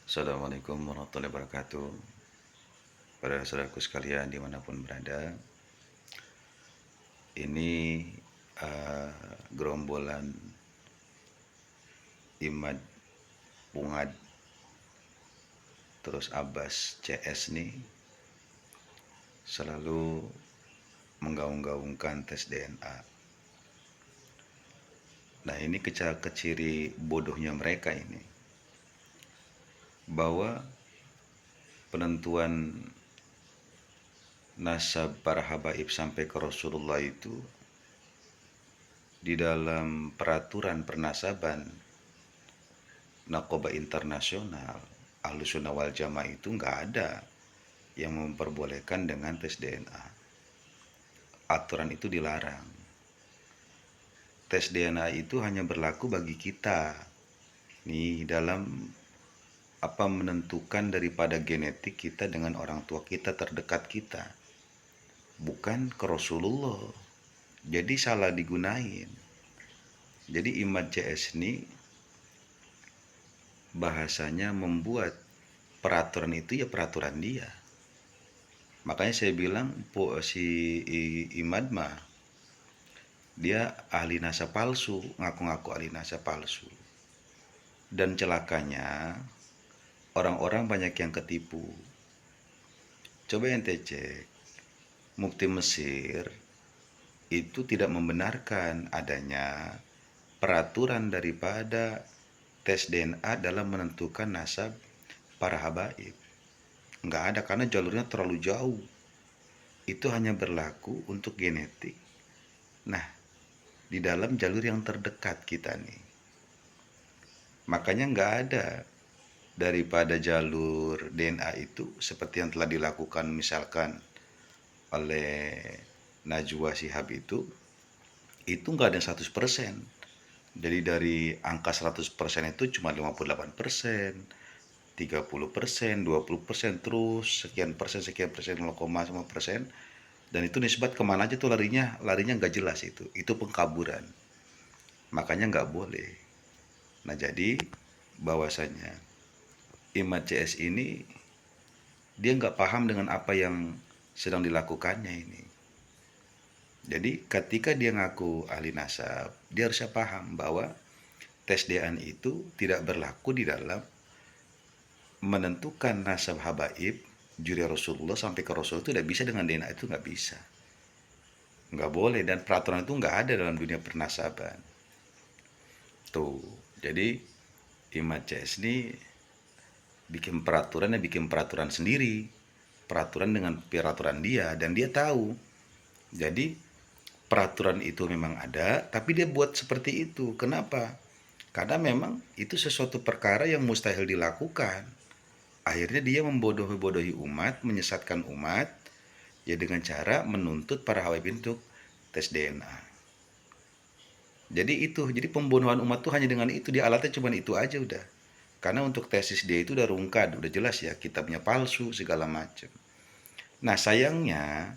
Assalamualaikum warahmatullahi wabarakatuh. Para saudaraku sekalian dimanapun berada, ini gerombolan Imad Pungad terus Abbas CS nih selalu menggaung-gaungkan tes DNA. Nah, ini keciri bodohnya mereka ini, bahwa penentuan nasab para habaib sampai ke Rasulullah itu di dalam peraturan pernasaban Narkoba Internasional Ahlussunnah wal Jamaah itu nggak ada yang memperbolehkan dengan tes DNA. Aturan itu dilarang. Tes DNA itu hanya berlaku bagi kita nih dalam menentukan daripada genetik kita dengan orang tua kita terdekat kita, bukan ke Rasulullah. Jadi salah digunain. Jadi Imad CS ini bahasanya membuat peraturan itu ya peraturan dia. Makanya saya bilang si Imad mah dia ahli nasab palsu, ngaku-ngaku ahli nasab palsu. Dan celakanya orang-orang banyak yang ketipu. Coba ente cek, Mufti Mesir itu tidak membenarkan adanya peraturan daripada tes DNA dalam menentukan nasab para habaib. Nggak ada, karena jalurnya terlalu jauh. Itu hanya berlaku untuk genetik. Nah, di dalam jalur yang terdekat kita nih. Makanya nggak ada daripada jalur DNA itu seperti yang telah dilakukan misalkan oleh Najwa Shihab itu nggak ada 100%. Jadi dari angka 100% itu cuma 58%, 30%, 20%, terus sekian persen, 0,5%. Dan itu nisbat kemana aja tuh larinya nggak jelas itu pengkaburan. Makanya nggak boleh. Nah, jadi bahwasanya Imad CS ini dia nggak paham dengan apa yang sedang dilakukannya ini. Jadi ketika dia ngaku ahli nasab, dia harusnya paham bahwa tes DNA itu tidak berlaku di dalam menentukan nasab habaib juri Rasulullah sampai ke Rasul. Itu tidak bisa dengan DNA, itu nggak bisa, nggak boleh, dan peraturan itu nggak ada dalam dunia pernasaban tuh. Jadi Imad CS ini bikin peraturan sendiri, peraturan dengan peraturan dia, dan dia tahu. Jadi peraturan itu memang ada, tapi dia buat seperti itu. Kenapa? Karena memang itu sesuatu perkara yang mustahil dilakukan. Akhirnya dia membodohi umat, menyesatkan umat, ya dengan cara menuntut para habaib untuk tes DNA. Jadi pembunuhan umat tuh hanya dengan itu, dia alatnya cuma itu aja udah. Karena untuk tesis dia itu udah rungkad, udah jelas ya, kitabnya palsu segala macam. Nah, sayangnya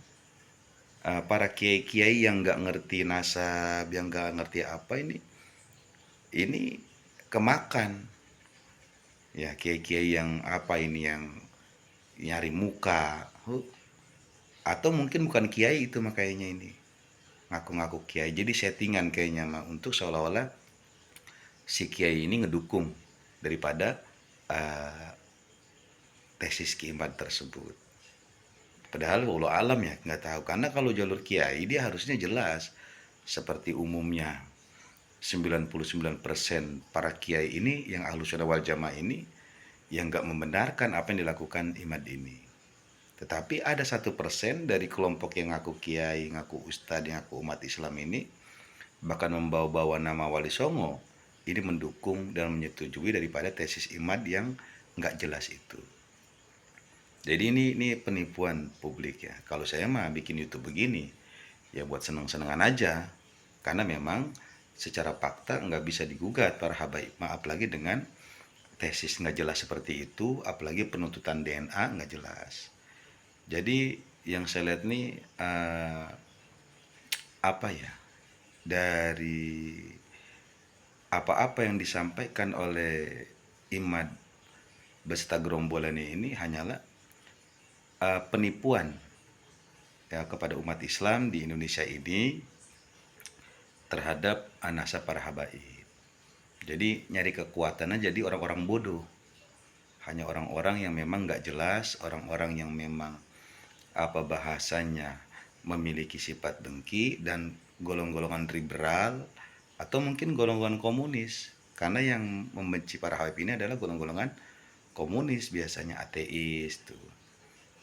para kiai-kiai yang nggak ngerti nasab, yang nggak ngerti apa ini kemakan. Ya, kiai-kiai yang apa ini, yang nyari muka. Atau mungkin bukan kiai itu makanya ini. Ngaku-ngaku kiai. Jadi settingan kayaknya mah untuk seolah-olah si kiai ini ngedukung daripada uh, tesis Imad tersebut. Padahal Allah alam ya, nggak tahu. Karena kalau jalur kiai dia harusnya jelas. Seperti umumnya 99% para kiai ini yang Ahlussunnah wal Jamaah ini yang nggak membenarkan apa yang dilakukan Imad ini. Tetapi ada 1% dari kelompok yang ngaku kiai, ngaku ustadz, yang ngaku umat Islam ini, bahkan membawa-bawa nama Wali Songo, ini mendukung dan menyetujui daripada tesis Imad yang nggak jelas itu. Jadi ini penipuan publik ya. Kalau saya mah bikin YouTube begini, ya buat seneng-senengan aja. Karena memang secara fakta nggak bisa digugat para habaib. Apalagi dengan tesis nggak jelas seperti itu, apalagi penuntutan DNA nggak jelas. Jadi yang saya lihat nih apa ya, dari apa-apa yang disampaikan oleh Imad beserta gerombolannya ini hanyalah penipuan ya kepada umat Islam di Indonesia ini terhadap anasa para habaib. Jadi nyari kekuatannya jadi orang-orang bodoh, hanya orang-orang yang memang nggak jelas, orang-orang yang memang apa bahasanya memiliki sifat dengki dan golong-golongan liberal atau mungkin golongan komunis, karena yang membenci para habaib ini adalah golong-golongan komunis, biasanya ateis tuh,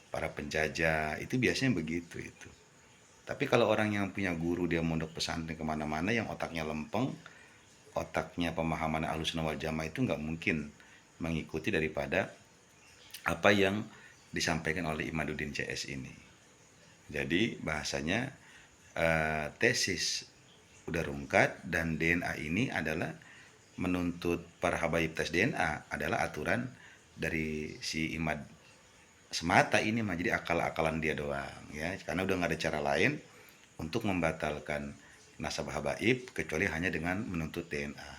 para penjajah itu biasanya begitu itu. Tapi kalau orang yang punya guru, dia mondok pesantren kemana-mana, yang otaknya lempeng, otaknya pemahaman Ahlussunnah wal Jamaah itu nggak mungkin mengikuti daripada apa yang disampaikan oleh Imaduddin CS ini. Jadi bahasanya tesis udah rungkat, dan DNA ini adalah menuntut para habaib tes DNA adalah aturan dari si Imad semata ini mah, jadi akal-akalan dia doang ya, karena udah nggak ada cara lain untuk membatalkan nasabah habaib kecuali hanya dengan menuntut DNA.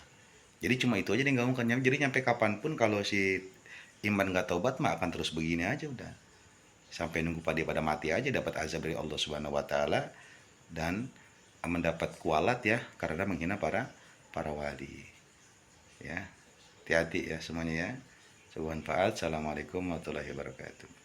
Jadi cuma itu aja yang gaungkan, jadi nyampe kapanpun kalau si Iman nggak taubat mah akan terus begini aja udah, sampai nunggu pada mati aja, dapat azab dari Allah Subhanahu Wa Taala dan mendapat kualat ya karena menghina para wali ya. Hati-hati ya semuanya ya. Subhanallah. Assalamualaikum warahmatullahi wabarakatuh.